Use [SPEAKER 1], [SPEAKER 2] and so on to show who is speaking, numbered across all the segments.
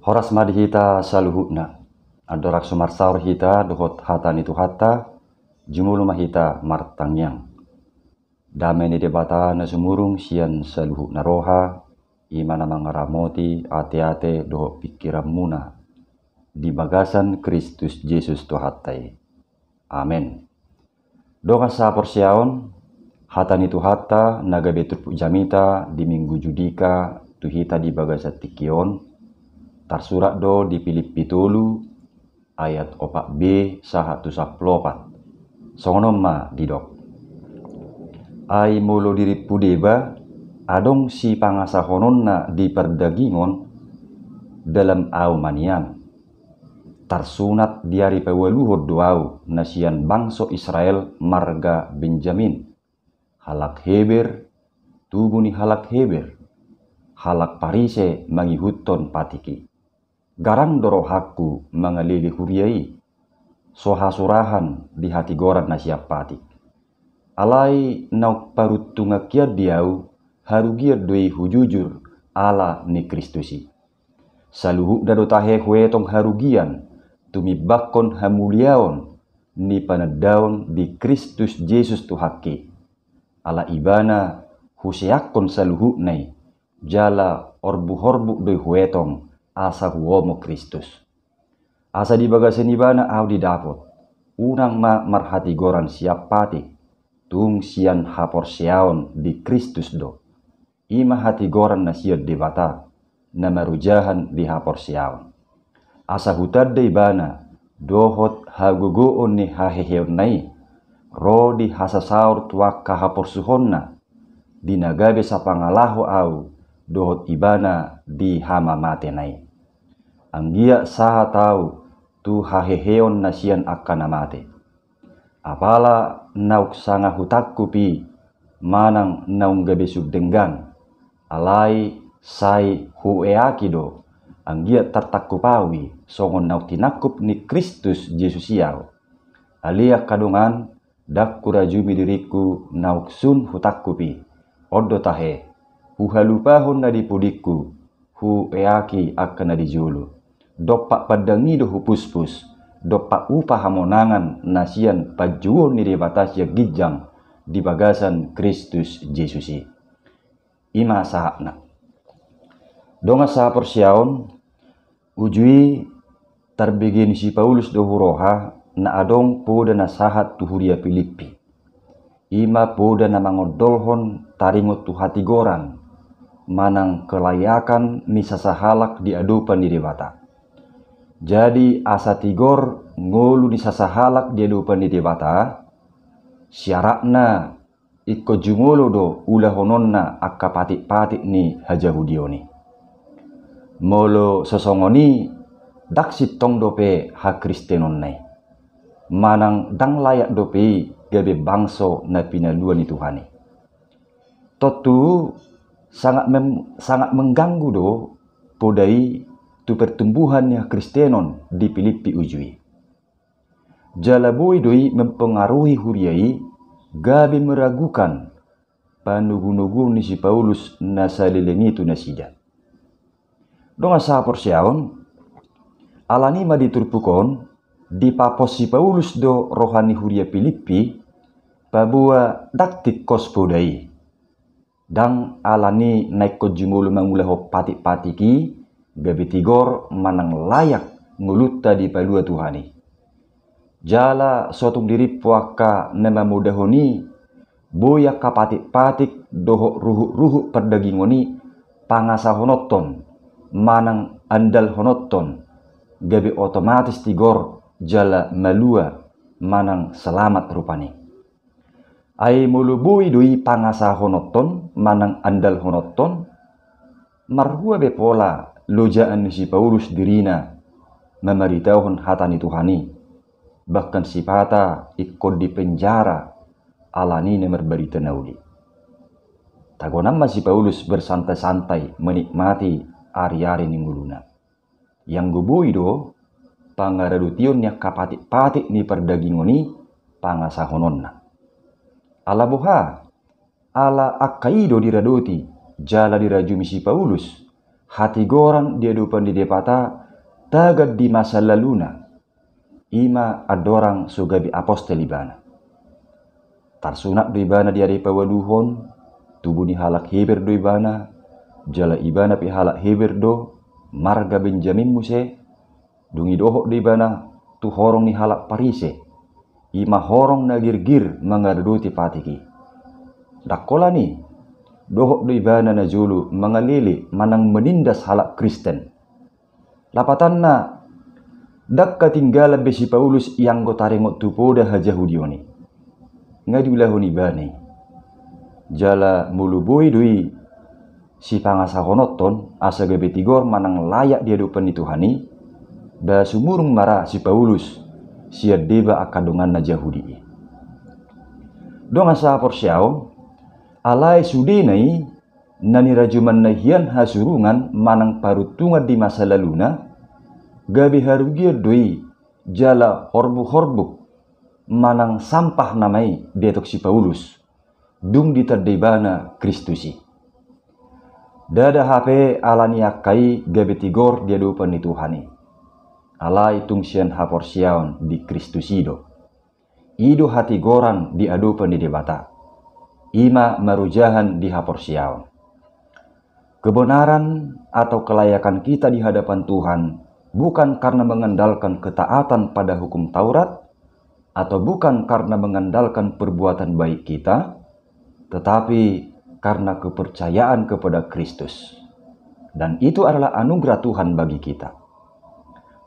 [SPEAKER 1] Horas madi hita saluhutna. Adorak sumarsaur hita dohot hatan itu hatta jumulu mahita martangyang. Damai ni debata na sumurung sian saluhutna roha imana mangaramoti ate-ate dohot pikiran muna di bagasan Kristus Yesus Tuhatai. Amen. Doa sa porsiaon hatan itu hatta naga betur jamita di minggu judika tuhita di bagasa tikion tarsurat do di Filipi 3 ayat 4b saha tu 14 songonom ma didok ai molo diri pudeba adong si pangasahononna di perdagingon dalam au manian tarsunat diari pewaluhod doau nasian bangso Israel marga Benjamin halak Heber tubuni halak Heber halak Parise mangihuton patiki garang doro hakku mangalili huriai sohasurahan di hati goran nasiap patik alai nauk parutunga kiad diau harugia doi hujujur ala ni Kristusi saluhu dado tahe huetong harugian tumibakon hamuliaon ni panadaon di Kristus Yesus Tuhaki ala ibana husiakon saluhu nai jala orbu-horbu doi huetong asa huomo Kristus asa di bagasan ibana au didapot unang ma marhati goran siap pati tung sian hapor siaon di Kristus do ima hati goran na siat debata na marujahan di hapor siaon asa hutad de ibana dohot hagugoon ni haheheon nai ro di hasasaur tuak kahapor suhonna di nagabe sa pangalaho au dohot ibana di hama mate nai anggia saha tau tu haheheon nasian akan mate apala nauk sanga hutakku pi manang naung gabe subdenggan alai sai hueaki do anggia tartakupawi songon nauk tinakup ni Kristus Yesus siau alia kadungan dak kurajumi diriku nauk sun hutakku pi odo tahe huhalupahon na dipudikku hueaki akan na dijulu dopak padangi do hupuspus dopak upah hamonangan nasian pajuon ni debatas ya gijang di bagasan Kristus Yesusi ima sahakna donga saha persiaon ujui tarbegin si Paulus do huroha na adong poda na sahat tuhuria Filipi ima poda na mangodolhon tarimut tu hati goran manang kelayakan ni sasahalak di adupan di debata jadi asa tigor ngolu di sasahalak di adupan di debata syarakna ikko jumolo do ulah hononna akka patik-patik ni hajahudioni molo sosongoni daksit tong dope ha Kristenon nai manang dang layak dope gabe bangso na pinaluan ni Tuhani totu sangat mengganggu do podai tu pertumbuhannya Kristenon di Filipi ujui jalaboi doi mempengaruhi huriai gabe meragukan panugu-nugu ni si Paulus na salilengi tu nasida donga sa porsiaon alani ma diturpukon di papos si Paulus do rohani huria Filipi pabua daktik kos podai dang alani naik ko jumulu mangulah patik-patiki gabe tigor manang layak ngulutta di palua Tuhani jala sotung diri puaka nama mudahoni boya kapatik-patik doho ruhuk-ruhuk perdagingoni pangasahonoton manang andal honoton gabe otomatis tigor jala malua manang selamat rupani ai mulubui doi pangasahonoton manang andal honoton marhua bepola lojaan si Paulus dirina memeritauhon hatani Tuhani bahkan si pata ikut di penjara alani nemerbarita nauli tagonam si Paulus bersantai-santai menikmati ari-ari ningguluna yang gubui do pangaradutiun nya kapatik-patik ni perdagingoni pangasahononna ala boha ala akaido diradoti jala dirajumi si Paulus hati gorang dia dupan di depata tagad di masa laluna ima adorang sugabi apostel ibana. Tarsunak do ibana di ari pawaduhon, tubuh ni halak heber do ibana, jala ibana pi halak heber do, marga Benjamin muse, dungi dohok do ibana, tu horong ni halak parise, ima horong na gir-gir mangaduduti patiki. Dakola ni, dohok do ibana na julu mangalili manang menindas halak Kristen. Lapatan na, dak katinggala besi Paulus yang gotarengot tupoda hajahudioni. Ngadiulahon ibane jala mulubui dui si pangasahonoton asa gabe tigor manang layak dia dupan Tuhani ba sumurung mara si Paulus sia deba akadongan na Jahudi dong asa porsiao alai sudinai nani rajuman nahian hasurungan manang parutungan di masa laluna gabe harugia dui jala horbu-horbuk manang sampah namai detok si Paulus dung diterdebana Kristusi. Dada HP alania kai gabe tigor dia dupan ni Tuhani. Alai tungsian haporsiaon di Kristusido. Ido hati goran di adupan di debata. Ima marujahan di haporsiaon. Kebenaran atau kelayakan kita di hadapan Tuhan bukan karena mengandalkan ketaatan pada hukum Taurat atau bukan karena mengandalkan perbuatan baik kita, tetapi karena kepercayaan kepada Kristus. Dan itu adalah anugerah Tuhan bagi kita.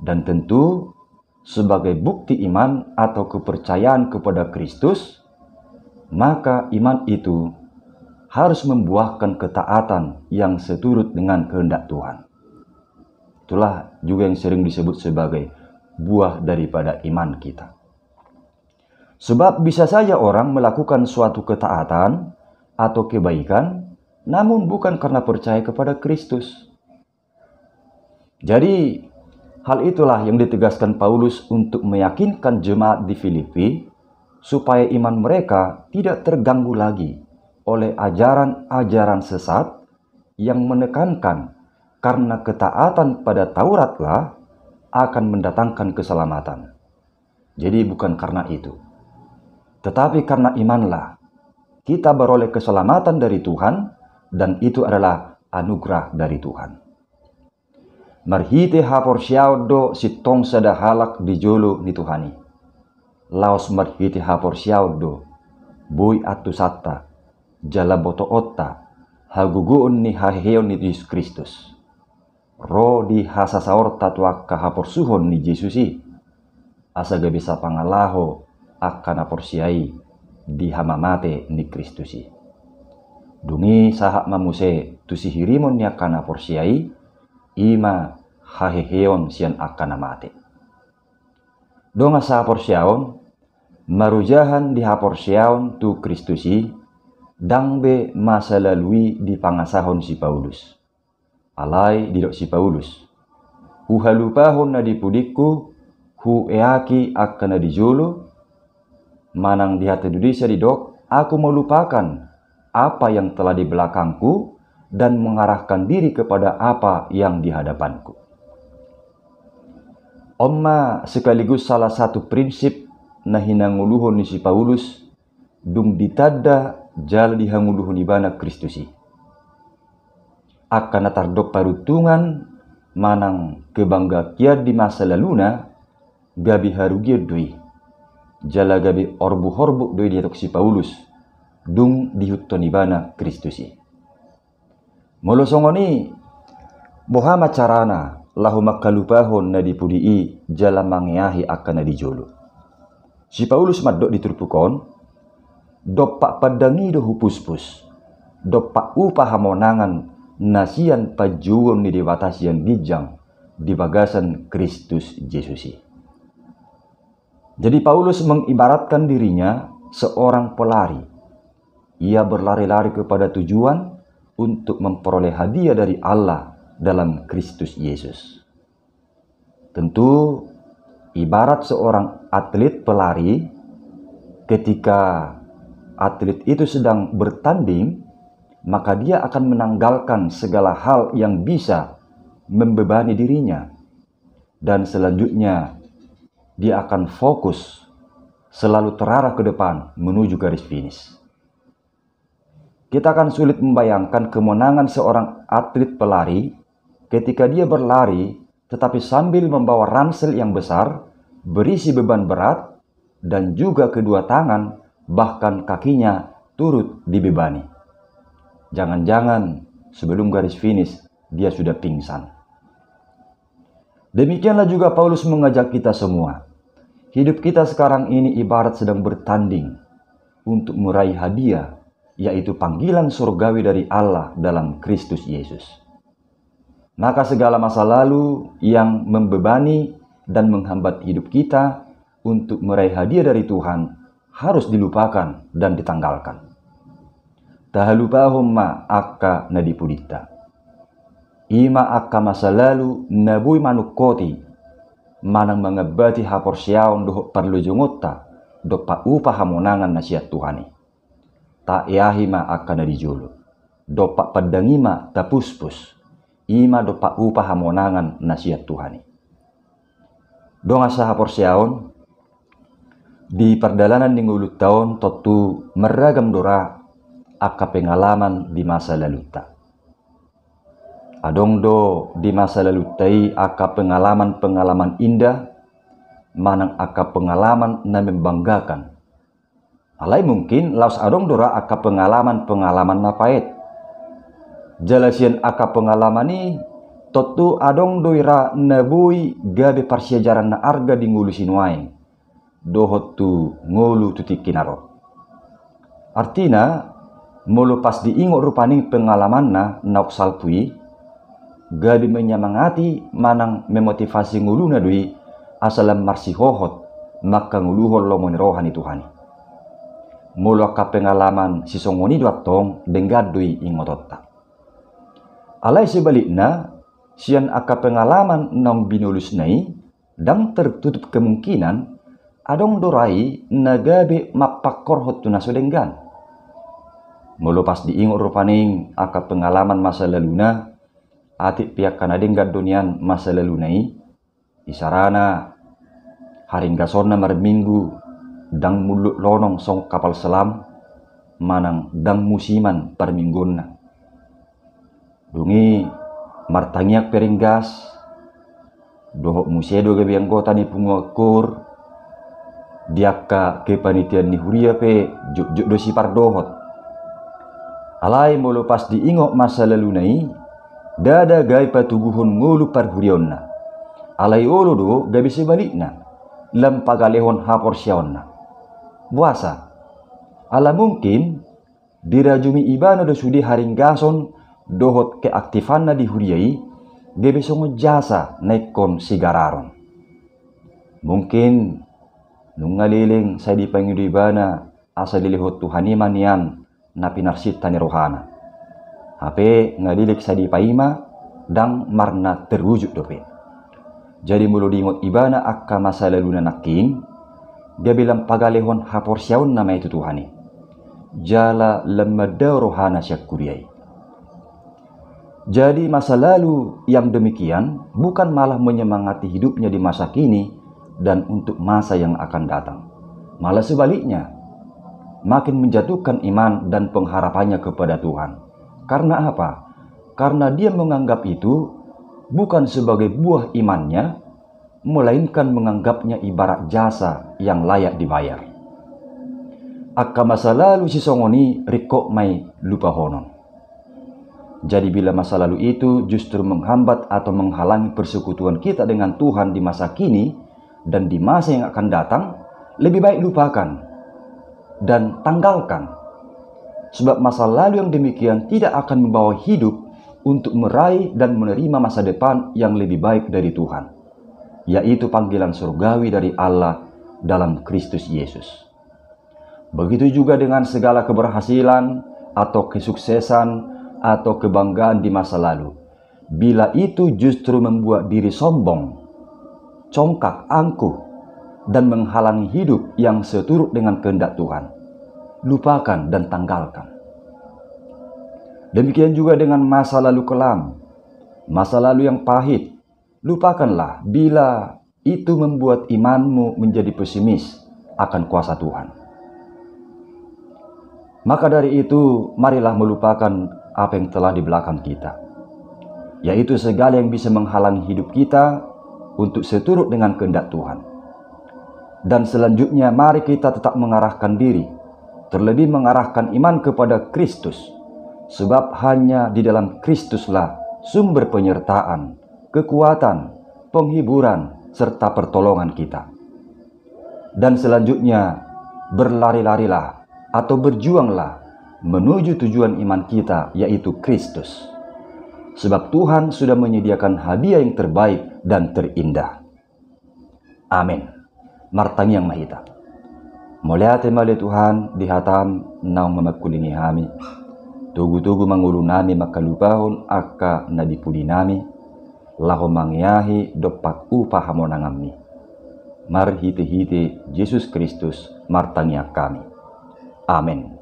[SPEAKER 1] Dan tentu sebagai bukti iman atau kepercayaan kepada Kristus, maka iman itu harus membuahkan ketaatan yang seturut dengan kehendak Tuhan. Itulah juga yang sering disebut sebagai buah daripada iman kita. Sebab bisa saja orang melakukan suatu ketaatan atau kebaikan, namun bukan karena percaya kepada Kristus. Jadi, hal itulah yang ditegaskan Paulus untuk meyakinkan jemaat di Filipi, supaya iman mereka tidak terganggu lagi oleh ajaran-ajaran sesat yang menekankan karena ketaatan pada Tauratlah akan mendatangkan keselamatan. Jadi bukan karena itu. Tetapi karena imanlah, kita beroleh keselamatan dari Tuhan, dan itu adalah anugerah dari Tuhan. Marhite haporsiaudo si tong sada halak di jolo ni Tuhani. Laos marhite haporsiaudo, boy atusata, jala boto otta, haguguun ni haheon ni Yesus Kristus. Ro di hasasaorta tuak kahaporsuhon ni Yesusi, asa gabisa pangalaho, akan aporsiai di hamamate ni Kristusi. Dungi sahak mamuse tu si hirimon ni akan aporsiai ima haheheon sian akan amate. Donga sa aporsiaon marujahan di haporsiaon tu Kristusi dangbe masa lalui di pangasahon si Paulus. Alai didok si Paulus. Hu halupahon na dipudikku hu eaki akan na dijolo manang di hati Indonesia didok, aku melupakan apa yang telah di belakangku dan mengarahkan diri kepada apa yang di hadapanku. Omma sekaligus salah satu prinsip na hinanguluhon ni si Paulus dung ditada jala dihanguluhon ibana Kristusi. Akan natardok parutungan manang kebangga kiad di masa laluna gabi harugia dui. Jala gabi orbu-horbuk doi diatok si Paulus dung dihutton ibana Kristusi. Molosongoni bohama carana lahu makalupahon na dipudii jala mangeahi akan na dijolo. Si Paulus maddok diturpukon dopak padangi do hupuspus dopak upah hamonangan nasian pajuon ni dewatasian bijang di bagasan Kristus Yesusi. Jadi Paulus mengibaratkan dirinya seorang pelari. Ia berlari-lari kepada tujuan untuk memperoleh hadiah dari Allah dalam Kristus Yesus. Tentu ibarat seorang atlet pelari, ketika atlet itu sedang bertanding, maka dia akan menanggalkan segala hal yang bisa membebani dirinya, dan selanjutnya dia akan fokus selalu terarah ke depan menuju garis finish. Kita akan sulit membayangkan kemenangan seorang atlet pelari ketika dia berlari tetapi sambil membawa ransel yang besar berisi beban berat dan juga kedua tangan bahkan kakinya turut dibebani. Jangan-jangan sebelum garis finish dia sudah pingsan. Demikianlah juga Paulus mengajak kita semua. Hidup kita sekarang ini ibarat sedang bertanding untuk meraih hadiah, yaitu panggilan surgawi dari Allah dalam Kristus Yesus. Maka segala masa lalu yang membebani dan menghambat hidup kita untuk meraih hadiah dari Tuhan harus dilupakan dan ditanggalkan. Tahalupahum ma akka nadipudita. Ima akka masa lalu nabui manukoti manang mengabati haporsiaon doh perlu jungutta dopa upah hamonangan nasihat Tuhani. Ta yahima akka nadijulu dopa padangima tapuspus. Ima dopa upah hamonangan nasihat Tuhani. Donga saha porsiaon di perdalanan di ngulut tahun totu meragam dora aka pengalaman di masa lalu ta. Adong do di masa lalu tai aka pengalaman indah, manang aka pengalaman na membanggakan. Alai mungkin laus adong dora aka pengalaman mapait. Jalasian aka pengalaman ni totu adong doira nabui gabe parsiajaran na arga di ngulu sinuain dohot tu ngulu tutik kinaro. Artina mulu pas diingot rupaning pengalaman na nauk salpui gabe menyemangati manang memotivasi ngulu na dui asalam marsihohot maka nguluhol lomon rohani Tuhani. Mulu aka pengalaman sisongoni duatong denggad dui ingototta. Alai sebaliknya, sian aka pengalaman nang binulus nai, dan tertutup kemungkinan, adong dorai nagabe mapakor hotu nasodenggan. Melepas diingot rupaning aka pengalaman masa lalu na, atik pihak kanadenggan dunian masa lalu nai, isarana, haringga sona marminggu, dang mulut lonong song kapal selam, manang dang musiman permingguna. Dungi martangiak peringgas dohok musedo gabi anggota ni punguakur diaka kepanitian ni huria pe juk dosi pardohot. Alai molo pas diingok masa lalu nai dada gai patubuhun ngulu parhurionna. Alai olo do gabi sebalikna lam pagalehon hapor siaonna. Buasa ala mungkin dirajumi ibana do sudi haringgason dohot keaktifanna di huriai gebe songo jasa naikon sigararon. Mungkin nungaliling sa di pangudibana asa dilihot Tuhaniman yan na pinarsit tani rohana. Hape ngalilik sa di paima dang marna terwujud dope. Jadi mulu diingot ibana akka masa lalu na naking gebe lam pagalehon haporsyaon na may Tuhani. Jala lemada rohana siyak kuriai. Jadi masa lalu yang demikian bukan malah menyemangati hidupnya di masa kini dan untuk masa yang akan datang. Malah sebaliknya, makin menjatuhkan iman dan pengharapannya kepada Tuhan. Karena apa? Karena dia menganggap itu bukan sebagai buah imannya, melainkan menganggapnya ibarat jasa yang layak dibayar. Akka masa lalu si songoni rikok mai lupa honon. Jadi bila masa lalu itu justru menghambat atau menghalangi persekutuan kita dengan Tuhan di masa kini dan di masa yang akan datang, lebih baik lupakan dan tanggalkan. Sebab masa lalu yang demikian tidak akan membawa hidup untuk meraih dan menerima masa depan yang lebih baik dari Tuhan, yaitu panggilan surgawi dari Allah dalam Kristus Yesus. Begitu juga dengan segala keberhasilan atau kesuksesan atau kebanggaan di masa lalu. Bila itu justru membuat diri sombong, congkak, angkuh, dan menghalangi hidup yang seturut dengan kehendak Tuhan, lupakan dan tanggalkan. Demikian juga dengan masa lalu kelam. masa lalu yang pahit, lupakanlah bila itu membuat imanmu menjadi pesimis akan kuasa Tuhan. Maka dari itu, marilah melupakan apa yang telah di belakang kita, yaitu segala yang bisa menghalangi hidup kita untuk seturut dengan kehendak Tuhan. Dan selanjutnya, mari kita tetap mengarahkan diri, terlebih mengarahkan iman kepada Kristus, sebab hanya di dalam Kristuslah sumber penyertaan, kekuatan, penghiburan, serta pertolongan kita. Dan selanjutnya, berlari-larilah atau berjuanglah menuju tujuan iman kita, yaitu Kristus. Sebab Tuhan sudah menyediakan hadiah yang terbaik dan terindah. Amin. Martangyang mahita. Muliate mali Tuhan dihatam naung mamakulingi hami. Tugu-tugu mangulu nami makalupahon aka nadipuli nami. Laho mangyahi dopak upah hamonangami. Marhite-hite Yesus Kristus martangya kami. Amin.